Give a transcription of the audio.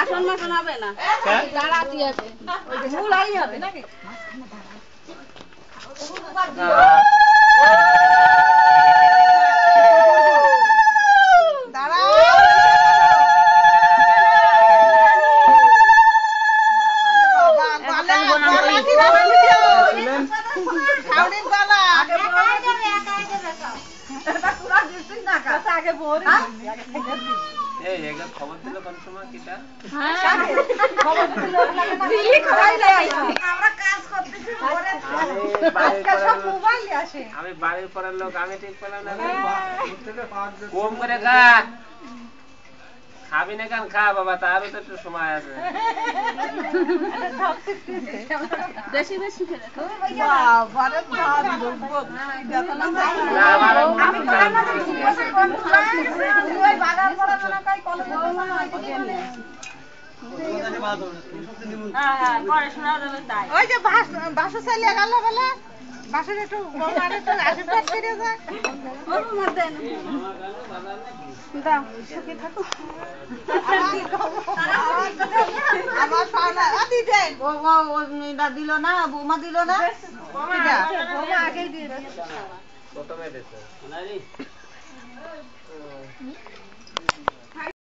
আসন মাসন হবে না, দাঁড়াতে হবে, মূলাই হবে নাকি? খবর দিল কোন সময় কিটা আমি বাড়ির পরের লোক, আমি ঠিক পেলাম না। কম করে খা, খাবি না কেন? খা বাবা, তারও তো একটু সময় আছে। বেশি বেশি খেলে ওই যে বাসু চালিয়ে গেল বলে বাসুর একটু আশীর্বাদ করে যায়। আমার দিল না, বৌমা দিল না, বৌমা আগেই দিয়ে প্রথমে দিয়েছে।